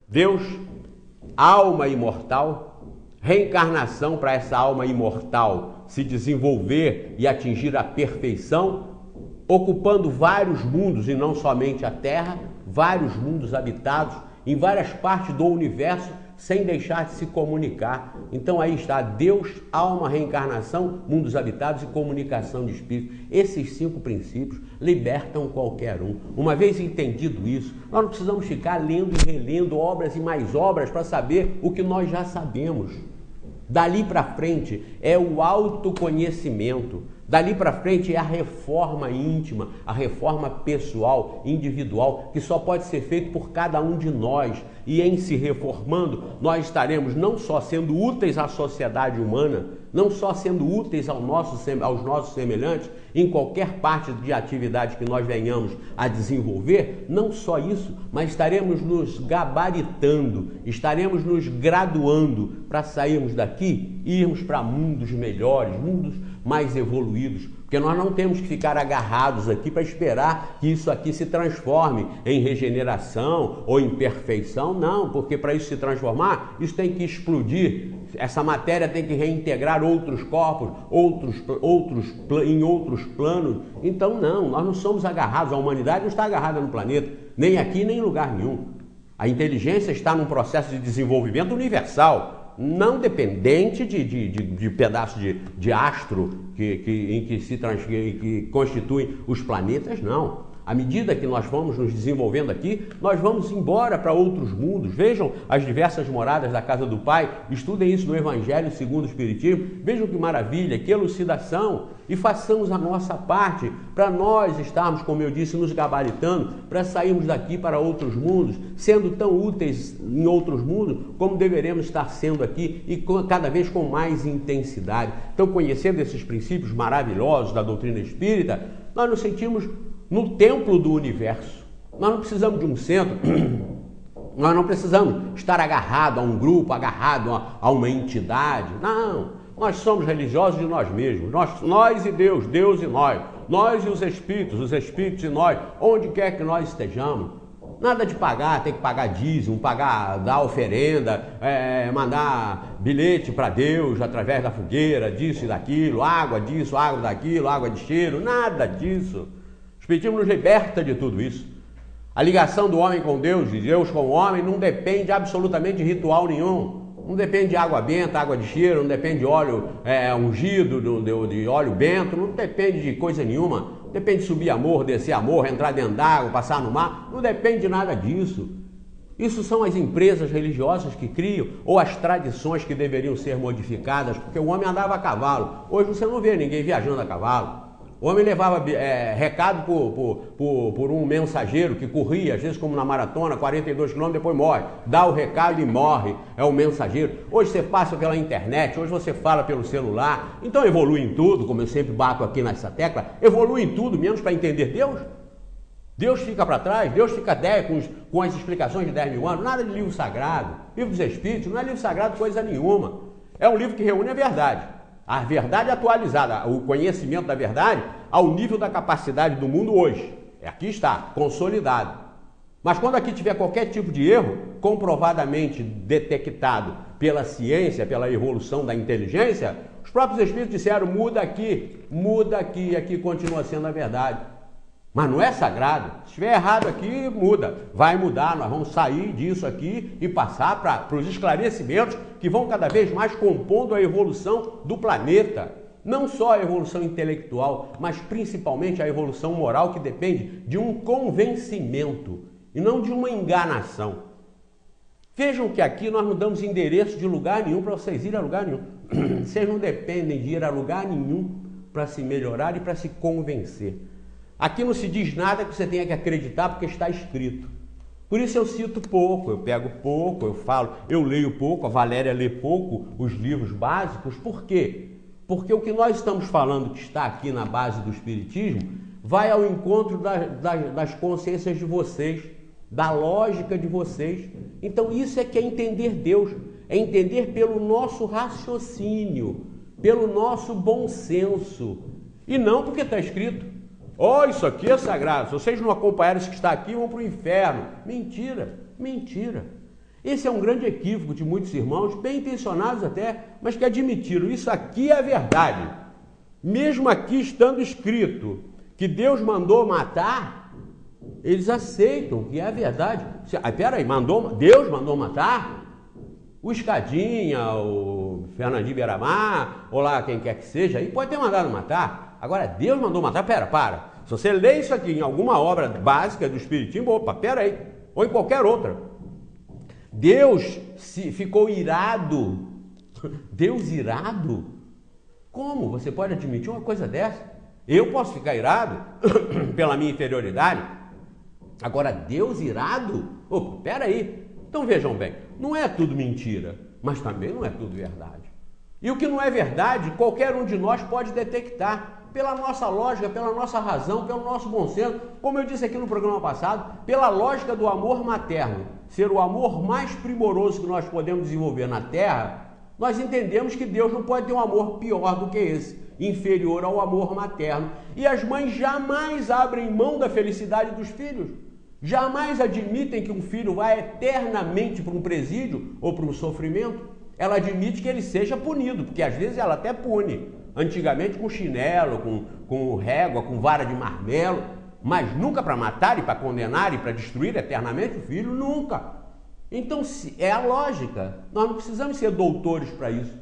Deus, alma imortal, reencarnação para essa alma imortal se desenvolver e atingir a perfeição, ocupando vários mundos e não somente a Terra, vários mundos habitados em várias partes do universo, sem deixar de se comunicar. Então aí está Deus, alma, reencarnação, mundos habitados e comunicação de espíritos. Esses 5 princípios libertam qualquer um. Uma vez entendido isso, nós não precisamos ficar lendo e relendo obras e mais obras para saber o que nós já sabemos. Dali para frente é o autoconhecimento. Dali para frente é a reforma íntima, a reforma pessoal, individual, que só pode ser feita por cada um de nós. E em se reformando, nós estaremos não só sendo úteis à sociedade humana, não só sendo úteis aos nossos semelhantes, em qualquer parte de atividade que nós venhamos a desenvolver, não só isso, mas estaremos nos gabaritando, estaremos nos graduando para sairmos daqui e irmos para mundos melhores, mundos mais evoluídos, porque nós não temos que ficar agarrados aqui para esperar que isso aqui se transforme em regeneração ou em perfeição, não, porque para isso se transformar, isso tem que explodir, essa matéria tem que reintegrar outros corpos, em outros planos. Então não, nós não somos agarrados, a humanidade não está agarrada no planeta, nem aqui nem em lugar nenhum. A inteligência está num processo de desenvolvimento universal, não dependente de pedaço de astro que constituem os planetas, não. À medida que nós vamos nos desenvolvendo aqui, nós vamos embora para outros mundos. Vejam as diversas moradas da casa do Pai, estudem isso no Evangelho segundo o Espiritismo, vejam que maravilha, que elucidação, e façamos a nossa parte para nós estarmos, como eu disse, nos gabaritando, para sairmos daqui para outros mundos, sendo tão úteis em outros mundos como deveremos estar sendo aqui e cada vez com mais intensidade. Então, conhecendo esses princípios maravilhosos da doutrina espírita, nós nos sentimos no templo do universo. Nós não precisamos de um centro, nós não precisamos estar agarrado a um grupo, agarrado a uma entidade. Não, nós somos religiosos de nós mesmos, nós e Deus, Deus e nós e os espíritos e nós, onde quer que nós estejamos. Nada de pagar, tem que pagar dízimo, dar oferenda, mandar bilhete para Deus através da fogueira, disso e daquilo, água disso, água daquilo, água de cheiro, nada disso. O Espiritismo nos liberta de tudo isso. A ligação do homem com Deus, de Deus com o homem, não depende absolutamente de ritual nenhum. Não depende de água benta, água de cheiro, não depende de óleo ungido, de óleo bento, não depende de coisa nenhuma. Não depende de subir a morro, descer a morro, entrar dentro d'água, passar no mar. Não depende de nada disso. Isso são as empresas religiosas que criam, ou as tradições que deveriam ser modificadas, porque o homem andava a cavalo. Hoje você não vê ninguém viajando a cavalo. O homem levava recado por um mensageiro que corria, às vezes como na maratona, 42 km, depois morre. Dá o recado e morre, é o mensageiro. Hoje você passa pela internet, hoje você fala pelo celular. Então evolui em tudo, como eu sempre bato aqui nessa tecla, evolui em tudo, menos para entender Deus. Deus fica para trás, Deus fica com as explicações de 10 mil anos, nada de livro sagrado. Livro dos Espíritos não é livro sagrado coisa nenhuma. É um livro que reúne a verdade. A verdade atualizada, o conhecimento da verdade ao nível da capacidade do mundo hoje. Aqui está, consolidado. Mas quando aqui tiver qualquer tipo de erro, comprovadamente detectado pela ciência, pela evolução da inteligência, os próprios espíritos disseram, muda aqui, aqui continua sendo a verdade. Mas não é sagrado. Se estiver errado aqui, muda. Vai mudar, nós vamos sair disso aqui e passar para os esclarecimentos que vão cada vez mais compondo a evolução do planeta. Não só a evolução intelectual, mas principalmente a evolução moral, que depende de um convencimento e não de uma enganação. Vejam que aqui nós não damos endereço de lugar nenhum para vocês irem a lugar nenhum. Vocês não dependem de ir a lugar nenhum para se melhorar e para se convencer. Aqui não se diz nada que você tenha que acreditar porque está escrito. Por isso eu cito pouco, eu pego pouco, eu falo, eu leio pouco, a Valéria lê pouco os livros básicos. Por quê? Porque o que nós estamos falando, que está aqui na base do Espiritismo, vai ao encontro das consciências de vocês, da lógica de vocês. Então isso é que é entender Deus, é entender pelo nosso raciocínio, pelo nosso bom senso, e não porque está escrito. Oh, isso aqui é sagrado, se vocês não acompanharem isso que está aqui, vão para o inferno. Mentira, mentira. Esse é um grande equívoco de muitos irmãos, bem intencionados até, mas que admitiram, isso aqui é a verdade. Mesmo aqui estando escrito que Deus mandou matar, eles aceitam que é a verdade. Peraí, Deus mandou matar? O Escadinha, o Fernandinho Beiramar, ou lá quem quer que seja, aí pode ter mandado matar. Agora, Deus mandou matar? Para. Se você lê isso aqui em alguma obra básica do Espiritismo, opa, peraí, ou em qualquer outra. Deus ficou irado. Deus irado? Como? Você pode admitir uma coisa dessa? Eu posso ficar irado pela minha inferioridade? Agora, Deus irado? Opa, peraí. Então vejam bem, não é tudo mentira, mas também não é tudo verdade. E o que não é verdade, qualquer um de nós pode detectar, pela nossa lógica, pela nossa razão, pelo nosso bom senso, como eu disse aqui no programa passado, pela lógica do amor materno, ser o amor mais primoroso que nós podemos desenvolver na Terra, nós entendemos que Deus não pode ter um amor pior do que esse, inferior ao amor materno. E as mães jamais abrem mão da felicidade dos filhos. Jamais admitem que um filho vá eternamente para um presídio ou para um sofrimento. Ela admite que ele seja punido, porque às vezes ela até pune. Antigamente com chinelo, com régua, com vara de marmelo, mas nunca para matar e para condenar e para destruir eternamente o filho, nunca. Então é a lógica. Nós não precisamos ser doutores para isso.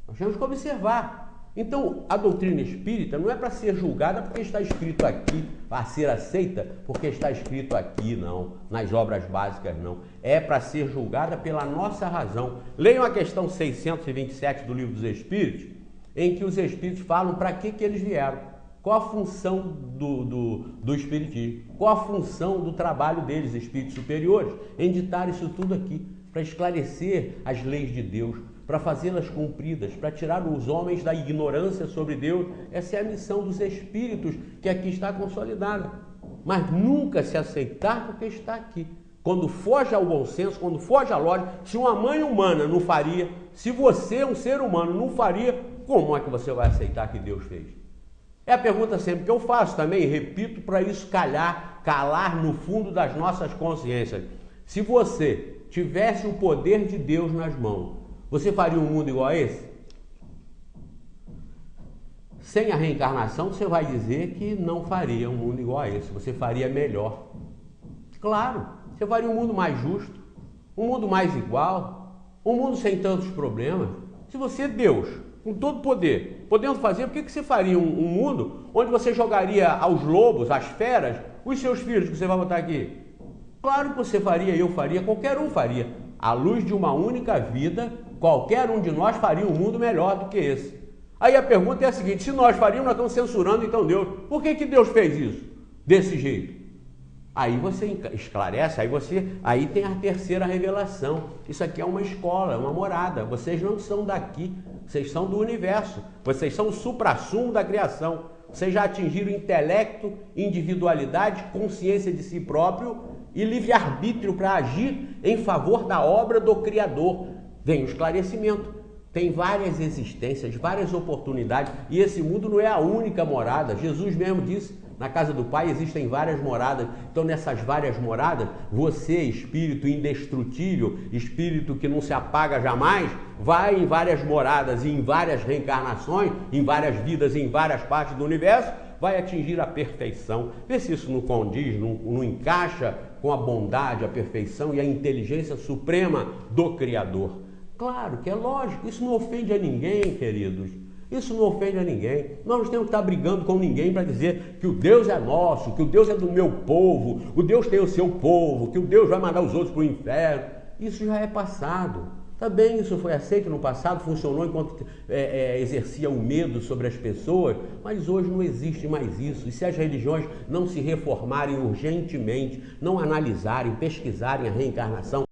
Nós temos que observar. Então, a doutrina espírita não é para ser julgada porque está escrito aqui, para ser aceita porque está escrito aqui, não. Nas obras básicas, não. É para ser julgada pela nossa razão. Leiam a questão 627 do Livro dos Espíritos, em que os Espíritos falam para que eles vieram. Qual a função do Espiritismo? Qual a função do trabalho deles, Espíritos superiores, em ditar isso tudo aqui, para esclarecer as leis de Deus, para fazê-las cumpridas, para tirar os homens da ignorância sobre Deus. Essa é a missão dos Espíritos, que aqui está consolidada. Mas nunca se aceitar porque está aqui. Quando foge ao bom senso, quando foge à lógica, se uma mãe humana não faria, se você, um ser humano, não faria, como é que você vai aceitar que Deus fez? É a pergunta sempre que eu faço também, e repito, para isso calar no fundo das nossas consciências. Se você tivesse o poder de Deus nas mãos, você faria um mundo igual a esse? Sem a reencarnação, você vai dizer que não faria um mundo igual a esse. Você faria melhor. Claro, você faria um mundo mais justo, um mundo mais igual, um mundo sem tantos problemas. Se você, Deus, com todo poder, podendo fazer, por que você faria um mundo onde você jogaria aos lobos, às feras, os seus filhos que você vai botar aqui? Claro que você faria, eu faria, qualquer um faria. À luz de uma única vida, qualquer um de nós faria um mundo melhor do que esse. Aí a pergunta é a seguinte: se nós faríamos, nós estamos censurando então Deus. Por que Deus fez isso? Desse jeito. Aí você esclarece, aí tem a terceira revelação. Isso aqui é uma escola, é uma morada. Vocês não são daqui, vocês são do universo. Vocês são o suprassumo da criação. Vocês já atingiram intelecto, individualidade, consciência de si próprio e livre-arbítrio para agir em favor da obra do Criador. Vem o esclarecimento. Tem várias existências, várias oportunidades, e esse mundo não é a única morada. Jesus mesmo disse, na casa do Pai existem várias moradas. Então nessas várias moradas, você, espírito indestrutível, espírito que não se apaga jamais, vai em várias moradas e em várias reencarnações, em várias vidas, em várias partes do universo, vai atingir a perfeição. Vê se isso não condiz, não encaixa com a bondade, a perfeição e a inteligência suprema do Criador. Claro que é lógico, isso não ofende a ninguém, queridos. Isso não ofende a ninguém. Nós não temos que estar brigando com ninguém para dizer que o Deus é nosso, que o Deus é do meu povo, o Deus tem o seu povo, que o Deus vai mandar os outros para o inferno. Isso já é passado. Também isso foi aceito no passado, funcionou enquanto exercia o medo sobre as pessoas, mas hoje não existe mais isso. E se as religiões não se reformarem urgentemente, não analisarem, pesquisarem a reencarnação,